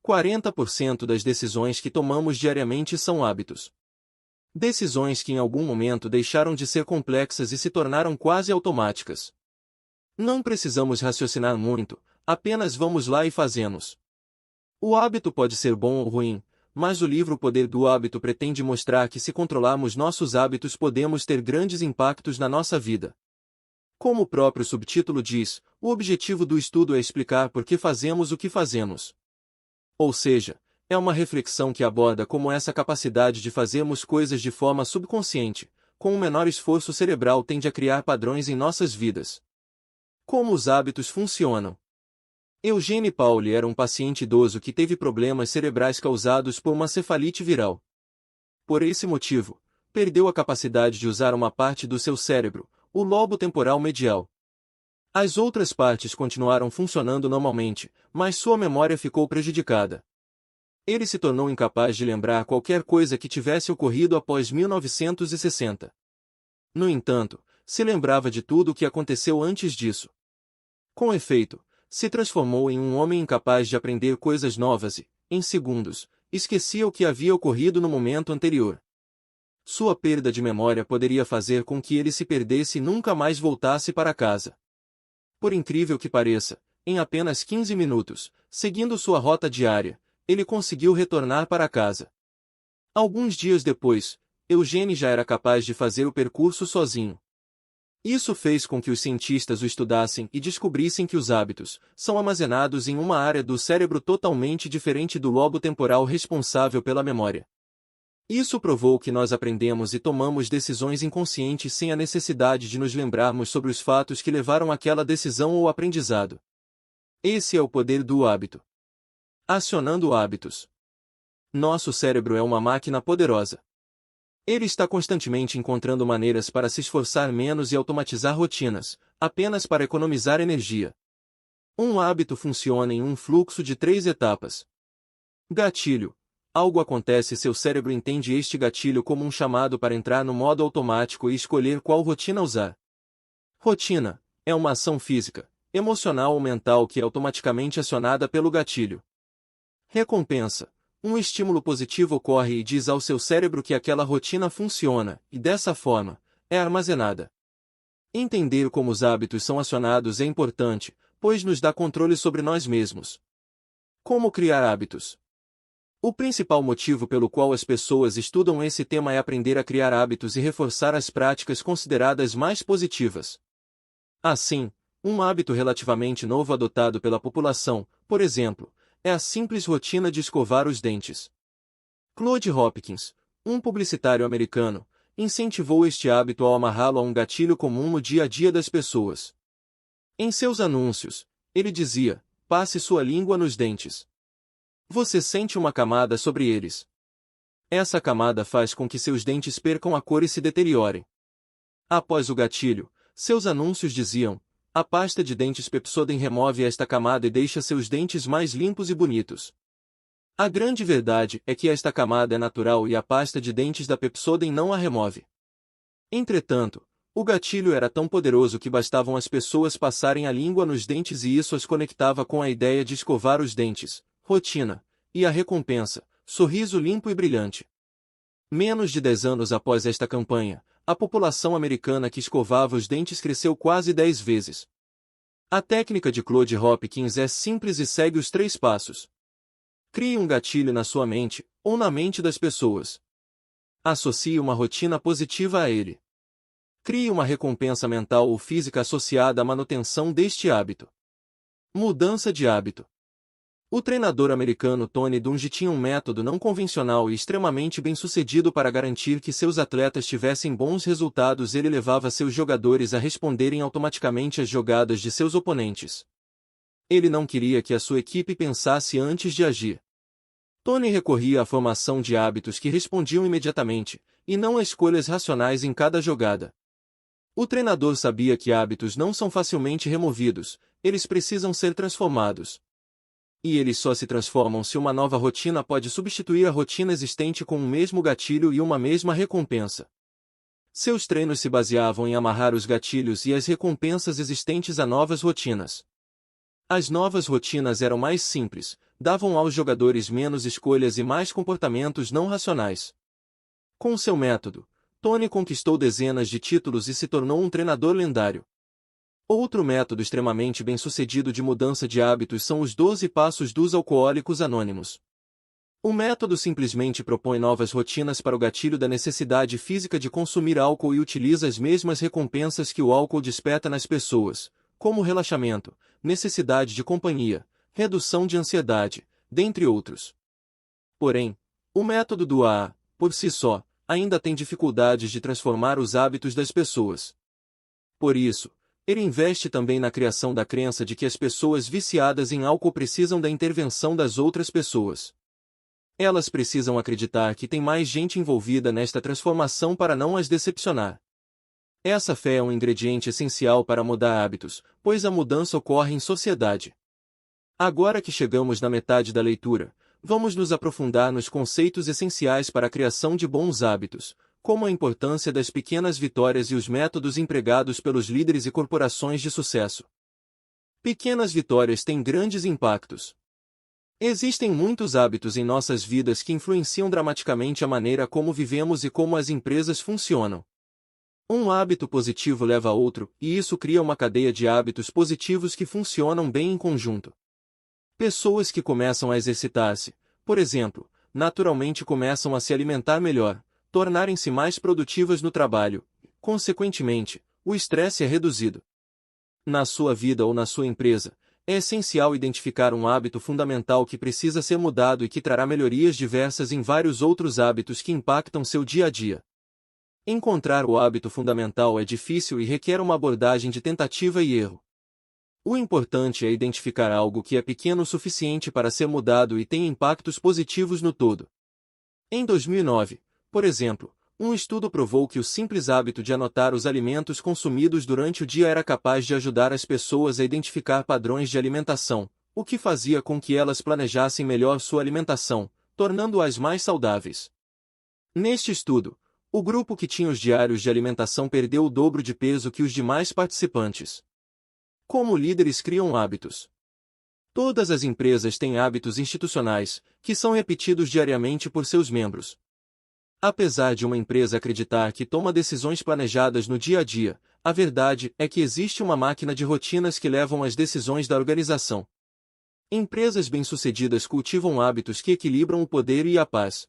40% das decisões que tomamos diariamente são hábitos. Decisões que em algum momento deixaram de ser complexas e se tornaram quase automáticas. Não precisamos raciocinar muito, apenas vamos lá e fazemos. O hábito pode ser bom ou ruim, mas o livro O Poder do Hábito pretende mostrar que se controlarmos nossos hábitos podemos ter grandes impactos na nossa vida. Como o próprio subtítulo diz, o objetivo do estudo é explicar por que fazemos o que fazemos. Ou seja, é uma reflexão que aborda como essa capacidade de fazermos coisas de forma subconsciente, com um menor esforço cerebral tende a criar padrões em nossas vidas. Como os hábitos funcionam? Eugene Pauli era um paciente idoso que teve problemas cerebrais causados por uma cefalite viral. Por esse motivo, perdeu a capacidade de usar uma parte do seu cérebro, o lobo temporal medial. As outras partes continuaram funcionando normalmente, mas sua memória ficou prejudicada. Ele se tornou incapaz de lembrar qualquer coisa que tivesse ocorrido após 1960. No entanto, se lembrava de tudo o que aconteceu antes disso. Com efeito, se transformou em um homem incapaz de aprender coisas novas e, em segundos, esquecia o que havia ocorrido no momento anterior. Sua perda de memória poderia fazer com que ele se perdesse e nunca mais voltasse para casa. Por incrível que pareça, em apenas 15 minutos, seguindo sua rota diária, ele conseguiu retornar para casa. Alguns dias depois, Eugene já era capaz de fazer o percurso sozinho. Isso fez com que os cientistas o estudassem e descobrissem que os hábitos são armazenados em uma área do cérebro totalmente diferente do lobo temporal responsável pela memória. Isso provou que nós aprendemos e tomamos decisões inconscientes sem a necessidade de nos lembrarmos sobre os fatos que levaram àquela decisão ou aprendizado. Esse é o poder do hábito. Acionando hábitos. Nosso cérebro é uma máquina poderosa. Ele está constantemente encontrando maneiras para se esforçar menos e automatizar rotinas, apenas para economizar energia. Um hábito funciona em um fluxo de 3 etapas. Gatilho. Algo acontece e seu cérebro entende este gatilho como um chamado para entrar no modo automático e escolher qual rotina usar. Rotina. É uma ação física, emocional ou mental que é automaticamente acionada pelo gatilho. Recompensa. Um estímulo positivo ocorre e diz ao seu cérebro que aquela rotina funciona, e dessa forma, é armazenada. Entender como os hábitos são acionados é importante, pois nos dá controle sobre nós mesmos. Como criar hábitos? O principal motivo pelo qual as pessoas estudam esse tema é aprender a criar hábitos e reforçar as práticas consideradas mais positivas. Assim, um hábito relativamente novo adotado pela população, por exemplo, é a simples rotina de escovar os dentes. Claude Hopkins, um publicitário americano, incentivou este hábito ao amarrá-lo a um gatilho comum no dia a dia das pessoas. Em seus anúncios, ele dizia: passe sua língua nos dentes. Você sente uma camada sobre eles. Essa camada faz com que seus dentes percam a cor e se deteriorem. Após o gatilho, seus anúncios diziam: a pasta de dentes Pepsodent remove esta camada e deixa seus dentes mais limpos e bonitos. A grande verdade é que esta camada é natural e a pasta de dentes da Pepsodent não a remove. Entretanto, o gatilho era tão poderoso que bastavam as pessoas passarem a língua nos dentes e isso as conectava com a ideia de escovar os dentes, rotina, e a recompensa, sorriso limpo e brilhante. Menos de 10 anos após esta campanha, a população americana que escovava os dentes cresceu quase 10 vezes. A técnica de Claude Hopkins é simples e segue os 3 passos. Crie um gatilho na sua mente, ou na mente das pessoas. Associe uma rotina positiva a ele. Crie uma recompensa mental ou física associada à manutenção deste hábito. Mudança de hábito. O treinador americano Tony Dungy tinha um método não convencional e extremamente bem-sucedido para garantir que seus atletas tivessem bons resultados. Ele levava seus jogadores a responderem automaticamente às jogadas de seus oponentes. Ele não queria que a sua equipe pensasse antes de agir. Tony recorria à formação de hábitos que respondiam imediatamente, e não a escolhas racionais em cada jogada. O treinador sabia que hábitos não são facilmente removidos, eles precisam ser transformados. E eles só se transformam se uma nova rotina pode substituir a rotina existente com um mesmo gatilho e uma mesma recompensa. Seus treinos se baseavam em amarrar os gatilhos e as recompensas existentes a novas rotinas. As novas rotinas eram mais simples, davam aos jogadores menos escolhas e mais comportamentos não racionais. Com seu método, Tony conquistou dezenas de títulos e se tornou um treinador lendário. Outro método extremamente bem-sucedido de mudança de hábitos são os 12 Passos dos Alcoólicos Anônimos. O método simplesmente propõe novas rotinas para o gatilho da necessidade física de consumir álcool e utiliza as mesmas recompensas que o álcool desperta nas pessoas, como relaxamento, necessidade de companhia, redução de ansiedade, dentre outros. Porém, o método do AA, por si só, ainda tem dificuldades de transformar os hábitos das pessoas. Por isso, ele investe também na criação da crença de que as pessoas viciadas em álcool precisam da intervenção das outras pessoas. Elas precisam acreditar que tem mais gente envolvida nesta transformação para não as decepcionar. Essa fé é um ingrediente essencial para mudar hábitos, pois a mudança ocorre em sociedade. Agora que chegamos na metade da leitura, vamos nos aprofundar nos conceitos essenciais para a criação de bons hábitos, como a importância das pequenas vitórias e os métodos empregados pelos líderes e corporações de sucesso. Pequenas vitórias têm grandes impactos. Existem muitos hábitos em nossas vidas que influenciam dramaticamente a maneira como vivemos e como as empresas funcionam. Um hábito positivo leva a outro, e isso cria uma cadeia de hábitos positivos que funcionam bem em conjunto. Pessoas que começam a exercitar-se, por exemplo, naturalmente começam a se alimentar melhor, tornarem-se mais produtivas no trabalho. Consequentemente, o estresse é reduzido. Na sua vida ou na sua empresa, é essencial identificar um hábito fundamental que precisa ser mudado e que trará melhorias diversas em vários outros hábitos que impactam seu dia a dia. Encontrar o hábito fundamental é difícil e requer uma abordagem de tentativa e erro. O importante é identificar algo que é pequeno o suficiente para ser mudado e tem impactos positivos no todo. Em 2009, por exemplo, um estudo provou que o simples hábito de anotar os alimentos consumidos durante o dia era capaz de ajudar as pessoas a identificar padrões de alimentação, o que fazia com que elas planejassem melhor sua alimentação, tornando-as mais saudáveis. Neste estudo, o grupo que tinha os diários de alimentação perdeu o dobro de peso que os demais participantes. Como líderes criam hábitos? Todas as empresas têm hábitos institucionais, que são repetidos diariamente por seus membros. Apesar de uma empresa acreditar que toma decisões planejadas no dia a dia, a verdade é que existe uma máquina de rotinas que levam as decisões da organização. Empresas bem-sucedidas cultivam hábitos que equilibram o poder e a paz.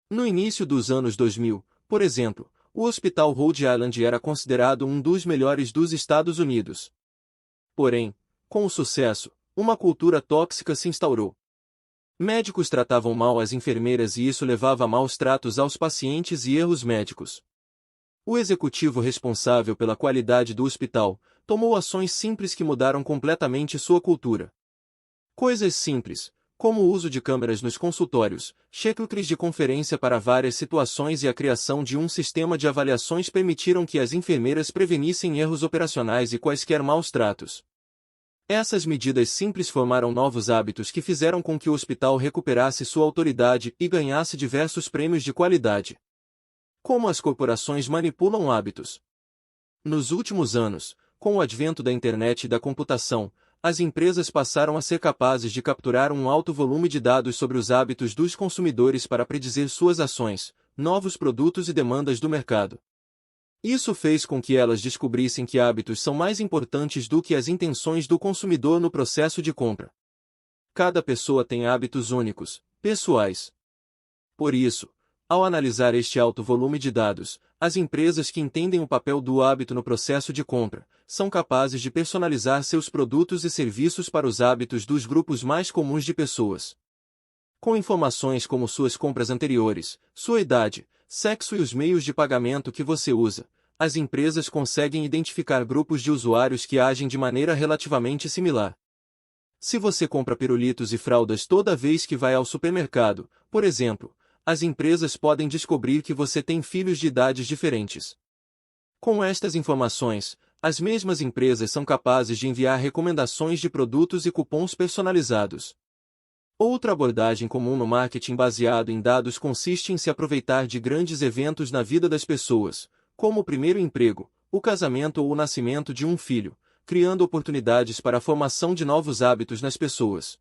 No início dos anos 2000, por exemplo, o Hospital Rhode Island era considerado um dos melhores dos Estados Unidos. Porém, com o sucesso, uma cultura tóxica se instaurou. Médicos tratavam mal as enfermeiras e isso levava a maus tratos aos pacientes e erros médicos. O executivo responsável pela qualidade do hospital tomou ações simples que mudaram completamente sua cultura. Coisas simples, como o uso de câmeras nos consultórios, checklists de conferência para várias situações e a criação de um sistema de avaliações permitiram que as enfermeiras prevenissem erros operacionais e quaisquer maus tratos. Essas medidas simples formaram novos hábitos que fizeram com que o hospital recuperasse sua autoridade e ganhasse diversos prêmios de qualidade. Como as corporações manipulam hábitos? Nos últimos anos, com o advento da internet e da computação, as empresas passaram a ser capazes de capturar um alto volume de dados sobre os hábitos dos consumidores para predizer suas ações, novos produtos e demandas do mercado. Isso fez com que elas descobrissem que hábitos são mais importantes do que as intenções do consumidor no processo de compra. Cada pessoa tem hábitos únicos, pessoais. Por isso, ao analisar este alto volume de dados, as empresas que entendem o papel do hábito no processo de compra, são capazes de personalizar seus produtos e serviços para os hábitos dos grupos mais comuns de pessoas. Com informações como suas compras anteriores, sua idade, sexo e os meios de pagamento que você usa, as empresas conseguem identificar grupos de usuários que agem de maneira relativamente similar. Se você compra pirulitos e fraldas toda vez que vai ao supermercado, por exemplo, as empresas podem descobrir que você tem filhos de idades diferentes. Com estas informações, as mesmas empresas são capazes de enviar recomendações de produtos e cupons personalizados. Outra abordagem comum no marketing baseado em dados consiste em se aproveitar de grandes eventos na vida das pessoas, como o primeiro emprego, o casamento ou o nascimento de um filho, criando oportunidades para a formação de novos hábitos nas pessoas.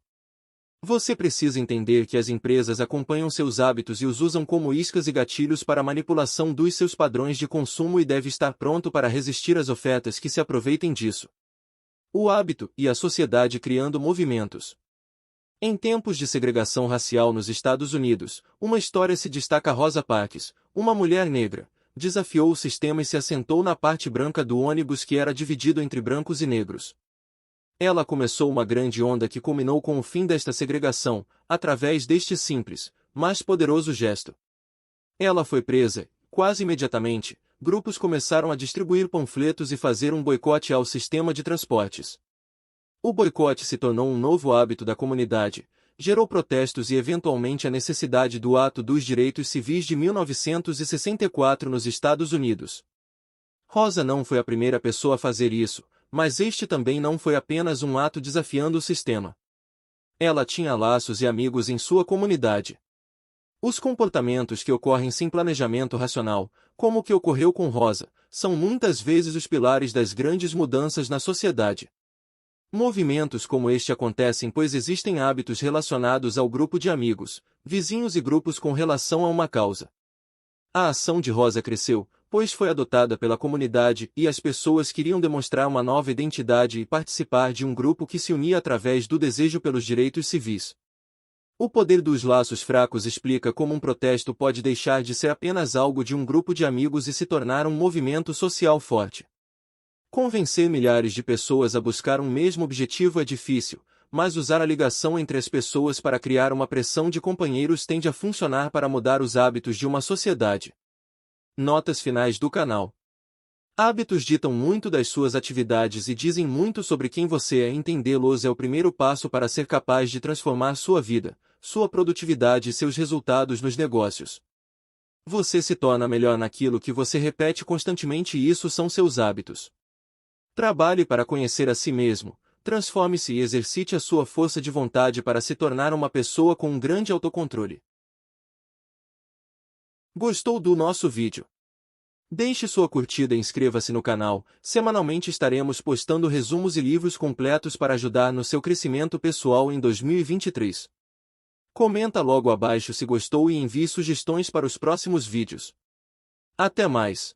Você precisa entender que as empresas acompanham seus hábitos e os usam como iscas e gatilhos para a manipulação dos seus padrões de consumo e deve estar pronto para resistir às ofertas que se aproveitem disso. O hábito e a sociedade criando movimentos. Em tempos de segregação racial nos Estados Unidos, uma história se destaca. Rosa Parks, uma mulher negra, desafiou o sistema e se assentou na parte branca do ônibus que era dividido entre brancos e negros. Ela começou uma grande onda que culminou com o fim desta segregação, através deste simples, mas poderoso gesto. Ela foi presa, quase imediatamente, grupos começaram a distribuir panfletos e fazer um boicote ao sistema de transportes. O boicote se tornou um novo hábito da comunidade, gerou protestos e eventualmente a necessidade do Ato dos Direitos Civis de 1964 nos Estados Unidos. Rosa não foi a primeira pessoa a fazer isso, mas este também não foi apenas um ato desafiando o sistema. Ela tinha laços e amigos em sua comunidade. Os comportamentos que ocorrem sem planejamento racional, como o que ocorreu com Rosa, são muitas vezes os pilares das grandes mudanças na sociedade. Movimentos como este acontecem pois existem hábitos relacionados ao grupo de amigos, vizinhos e grupos com relação a uma causa. A ação de Rosa cresceu, pois foi adotada pela comunidade e as pessoas queriam demonstrar uma nova identidade e participar de um grupo que se unia através do desejo pelos direitos civis. O poder dos laços fracos explica como um protesto pode deixar de ser apenas algo de um grupo de amigos e se tornar um movimento social forte. Convencer milhares de pessoas a buscar um mesmo objetivo é difícil, mas usar a ligação entre as pessoas para criar uma pressão de companheiros tende a funcionar para mudar os hábitos de uma sociedade. Notas finais do canal. Hábitos ditam muito das suas atividades e dizem muito sobre quem você é. Entendê-los é o primeiro passo para ser capaz de transformar sua vida, sua produtividade e seus resultados nos negócios. Você se torna melhor naquilo que você repete constantemente e isso são seus hábitos. Trabalhe para conhecer a si mesmo, transforme-se e exercite a sua força de vontade para se tornar uma pessoa com um grande autocontrole. Gostou do nosso vídeo? Deixe sua curtida e inscreva-se no canal. Semanalmente estaremos postando resumos e livros completos para ajudar no seu crescimento pessoal em 2023. Comenta logo abaixo se gostou e envie sugestões para os próximos vídeos. Até mais!